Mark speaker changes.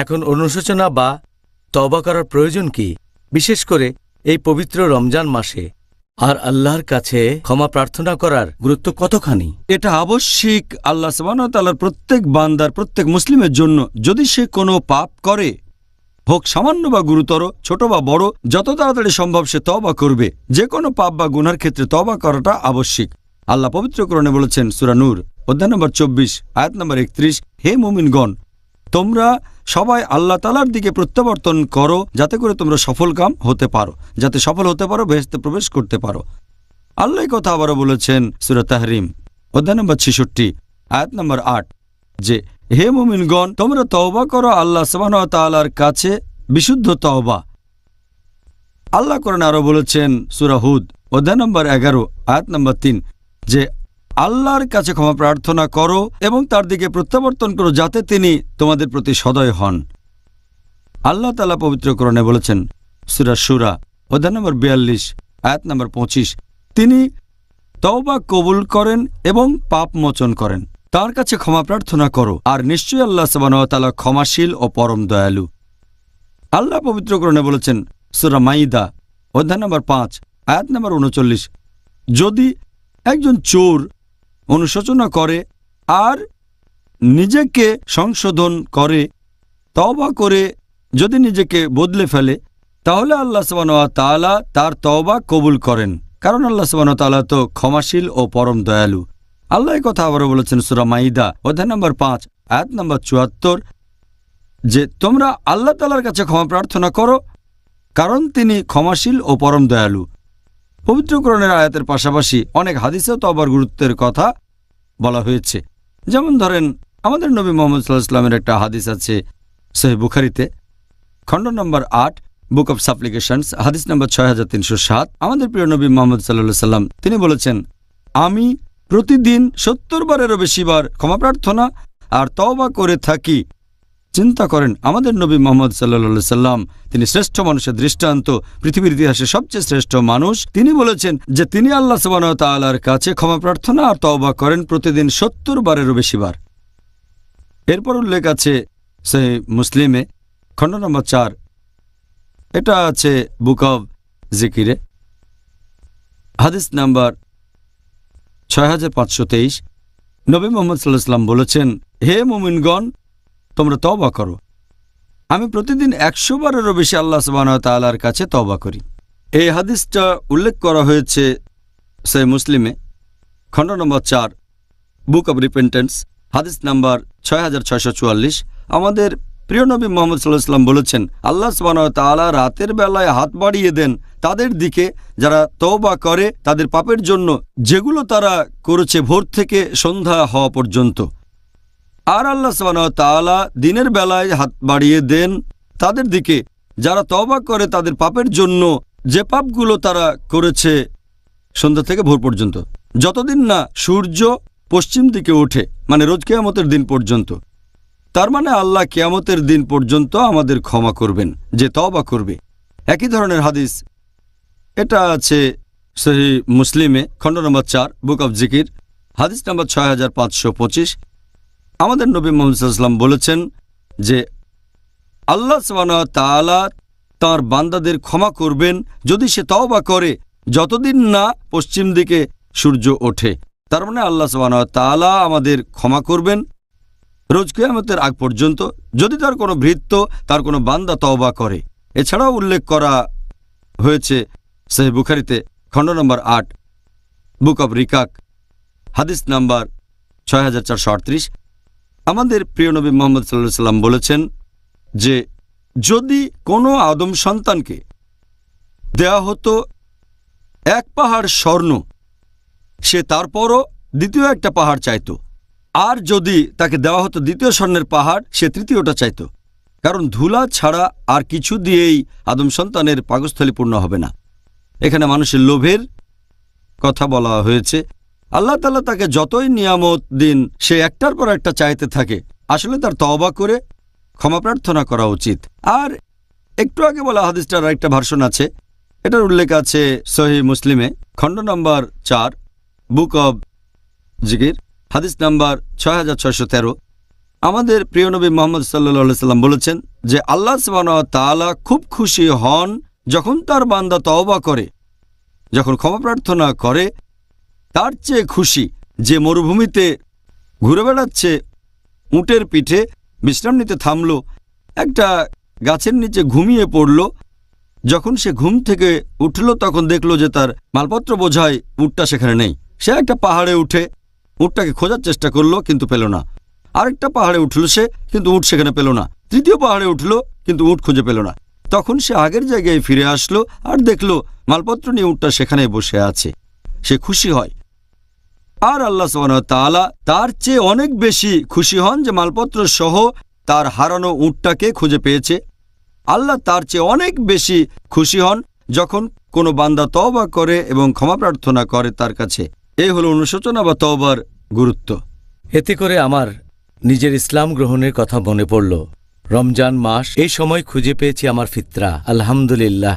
Speaker 1: এখন অনুশোচনা বা তওবা করার প্রয়োজন কি, বিশেষ করে এই পবিত্র রমজান মাসে? আর আল্লাহর কাছে ক্ষমা প্রার্থনা করার গুরুত্ব কতখানি?
Speaker 2: এটা আবশ্যিক আল্লাহ সুবহানাহু ওয়া তাআলার প্রত্যেক বান্দার, প্রত্যেক মুসলিমের জন্য। যদি সে কোনো পাপ করে, হোক সামান্য বা গুরুতর, ছোট বা বড়, যত তাড়াতাড়ি সম্ভব সে তওবা করবে। যে কোনো পাপ বা গুনার ক্ষেত্রে তওবা করাটা আবশ্যিক। আল্লাহ পবিত্র কোরআনে বলেছেন, সূরা নূর অধ্যায় নম্বর 24 আয়াত নম্বর 31, হে মুমিনগণ, তোমরা সবাই আল্লাহ তাআলার দিকে প্রত্যাবর্তন করো, যাতে করে তোমরা সফলকাম হতে পারো, যাতে সফল হতে পারো, বেহেশতে প্রবেশ করতে পারো। আল্লাহ এই কথা আবারও বলেছেন সূরা তাহরিম অধ্যায় নম্বর 66 আয়াত নম্বর 8, যে হে মুমিনগণ, তোমরা তওবা করো আল্লাহ সুবহানাহু ওয়া তাআলার কাছে বিশুদ্ধ তওবা। আল্লাহ কোরআনে আরো বলেছেন সূরা হুদ অধ্যায় নম্বর 11 আয়াত নম্বর 3, যে আল্লাহর কাছে ক্ষমা প্রার্থনা করো এবং তার দিকে প্রত্যাবর্তন করো, যাতে তিনি তোমাদের প্রতি সদয় হন। আল্লাহ তাআলা পবিত্র কোরআনে বলেছেন সূরা শুরা অধ্যায় নম্বর 42 আয়াত নম্বর 25, তিনি তওবা কবুল করেন এবং পাপ মোচন করেন। তার কাছে ক্ষমা প্রার্থনা করো, আর নিশ্চয়ই আল্লাহ সুবহানাহু ওয়া তাআলা ক্ষমাশীল ও পরম দয়ালু। আল্লাহ পবিত্র কোরআনে বলেছেন সূরা মাইদা অধ্যায় নম্বর 5 আয়াত নম্বর 39, যদি একজন চোর অনুশোচনা করে আর নিজেকে সংশোধন করে, তওবা করে যদি নিজেকে বদলে ফেলে, তাহলে আল্লাহ সুবহানাহু ওয়া তাআলা তার তওবা কবুল করেন, কারণ আল্লাহ সুবহানাহু ওয়া তাআলা তো ক্ষমাশীল ও পরম দয়ালু। আল্লাহ এই কথা আবারও বলেছেন সূরা মাইদা অধ্যায় নম্বর 5 আয়াত নম্বর 74, যে তোমরা আল্লাহ তাআলার কাছে ক্ষমা প্রার্থনা করো, কারণ তিনি ক্ষমাশীল ও পরম দয়ালু। পবিত্র কোরআনের আয়াতের পাশাপাশি অনেক হাদিসেও তওবার গুরুত্বের কথা বলা হয়েছে। যেমন ধরেন, আমাদের নবী মুহাম্মদ সাল্লাল্লাহু আলাইহি ওয়াসাল্লামের একটা হাদিস আছে সহিহ বুখারীতে, খণ্ড নম্বর 8, বুক অব সাপ্লিকেশনস, হাদিস নম্বর 6307। আমাদের প্রিয় নবী মুহাম্মদ সাল্লাল্লাহু আলাইহি ওয়াসাল্লাম তিনি বলেছেন, আমি প্রতিদিন 70 বারেরও বেশিবার ক্ষমা প্রার্থনা আর তওবা করে থাকি। চিন্তা করেন, আমাদের নবী মুহাম্মদ সাল্লাল্লাহু আলাইহি ওয়াসাল্লাম, তিনি শ্রেষ্ঠ মানুষের দৃষ্টান্ত, পৃথিবীর ইতিহাসে সবচেয়ে শ্রেষ্ঠ মানুষ। তিনি বলেছেন যে তিনি আল্লাহ সুবহানাহু ওয়া তাআলার কাছে ক্ষমা প্রার্থনা আর তওবা করেন প্রতিদিন 70 বারেরও বেশিবার। এরপর উল্লেখ আছে সহিহ মুসলিমে, খণ্ড নম্বর 4, এটা আছে বুক অব জিকিরে, হাদিস নাম্বার 6523। নবী মুহাম্মদ সাল্লাল্লাহু আলাইহি ওয়াসাল্লাম বলেছেন, হে মুমিনগণ, তোমরা তওবা করো। আমি প্রতিদিন 100 বারেরও বেশি আল্লাহ সুবহানাহু ওয়া তাআলার কাছে তওবা করি। এই হাদিসটা উল্লেখ করা হয়েছে সহিহ মুসলিমে, খণ্ড নম্বর 4, বুক অব রিপেন্টেন্স, হাদিস নাম্বার 6644। আমাদের প্রিয় নবী মুহাম্মদ সাল্লাল্লাহু আলাইহি ওয়াসাল্লাম বলেছেন, আল্লাহ সুবহানাহু ওয়া তাআলা রাতের বেলায় হাত বাড়িয়ে দেন তাদের দিকে যারা তওবা করে তাদের পাপের জন্য, যেগুলো তারা করেছে ভোর থেকে সন্ধ্যা হওয়া পর্যন্ত। আর আল্লাহ সুবহানাহু ওয়া তাআলা দিনের বেলায় হাত বাড়িয়ে দেন তাদের দিকে যারা তওবা করে তাদের পাপের জন্য, যে পাপগুলো তারা করেছে সন্ধ্যা থেকে ভোর পর্যন্ত, যতদিন না সূর্য পশ্চিম দিকে ওঠে, মানে রোজ কিয়ামতের দিন পর্যন্ত। তার মানে আল্লাহ কিয়ামতের দিন পর্যন্ত আমাদের ক্ষমা করবেন যে তওবা করবে। একই ধরনের হাদিস এটা আছে সহিহ মুসলিমে, খণ্ড নম্বর 4, বুক অব জিকির, হাদিস নম্বর 6525। আমাদের নবী মুহাম্মদ সাল্লাল্লাহু আলাইহি ওয়াসাল্লাম বলেছেন যে আল্লাহ সুবহানাহু ওয়া তাআলা তাঁর বান্দাদের ক্ষমা করবেন যদি সে তওবা করে যতদিন না পশ্চিম দিকে সূর্য ওঠে। তার মানে আল্লাহ সুবহানাহু ওয়া তাআলা আমাদের ক্ষমা করবেন রোজ কিয়ামতের আগ পর্যন্ত, যদি তার কোনো ভৃত্য, তার কোনো বান্দা তওবা করে। এছাড়াও উল্লেখ করা হয়েছে সহিহ বুখারীতে, খণ্ড নম্বর 8, বুক অব রিকাক, হাদিস নাম্বার 6438। আমাদের প্রিয় নবী মুহাম্মদ সাল্লাল্লাহু আলাইহি ওয়াসাল্লাম বলেছেন যে যদি কোনো আদম সন্তানকে দেয়া হতো 1 পাহাড় স্বর্ণ, সে তারপরও দ্বিতীয় একটা পাহাড় চাইত। আর যদি তাকে দেওয়া হতো 2য় স্বর্ণের পাহাড়, সে 3য়টা চাইত। কারণ ধুলা ছাড়া আর কিছু দিয়েই আদম সন্তানের পাকস্থলী পূর্ণ হবে না। এখানে মানুষের লোভের কথা বলা হয়েছে। আল্লাহ তাআলা তাকে যতই নিয়ামত দিন, সে একটার পর একটা চাইতে থাকে। আসলে তার তওবা করে ক্ষমা প্রার্থনা করা উচিত। আর একটু আগে বলা হাদিসটার আরেকটা ভার্সন আছে, এটার উল্লেখ আছে সহিহ মুসলিমে, খণ্ড নম্বর 4, বুক অব জিকির, হাদিস নাম্বার 6613। আমাদের প্রিয় নবী মুহাম্মদ সাল্লাল্লাহু আলাইহি সাল্লাম বলেছেন যে আল্লাহ সুবহানাহু ওয়া তাআলা খুব খুশি হন যখন তার বান্দা তওবা করে, যখন ক্ষমা প্রার্থনা করে। তার চেয়ে খুশি যে মরুভূমিতে ঘুরে বেড়াচ্ছে, উটের পিঠে বিশ্রাম নিতে থামল, একটা গাছের নিচে ঘুমিয়ে পড়ল। যখন সে ঘুম থেকে উঠল তখন দেখল যে তার মালপত্র বোঝায় উটটা সেখানে নেই। সে একটা পাহাড়ে উঠে উটটাকে খোঁজার চেষ্টা করলো, কিন্তু পেল না। আরেকটা পাহাড়ে উঠল সে, কিন্তু উট সেখানে পেল না। তৃতীয় পাহাড়ে উঠল, কিন্তু উট খুঁজে পেল না। তখন সে আগের জায়গায় ফিরে আসলো আর দেখল মালপত্র নিয়ে উটটা সেখানে বসে আছে। সে খুশি হয়। আর আল্লাহ সুবহানাহু ওয়া তাআলা তার চেয়ে অনেক বেশি খুশি হন যে মালপত্র সহ তার হারানো উটটাকে খুঁজে পেয়েছে। আল্লাহ তার চেয়ে অনেক বেশি খুশি হন যখন কোনো বান্দা তওবা করে এবং ক্ষমা প্রার্থনা করে তার কাছে। এই হলো অনুশোচনা বা তওবার গুরুত্ব।
Speaker 1: এতে করে আমার নিজের ইসলাম গ্রহণের কথা মনে পড়ল। রমজান মাস, এই সময় খুঁজে পেয়েছি আমার ফিতরা। আলহামদুলিল্লাহ।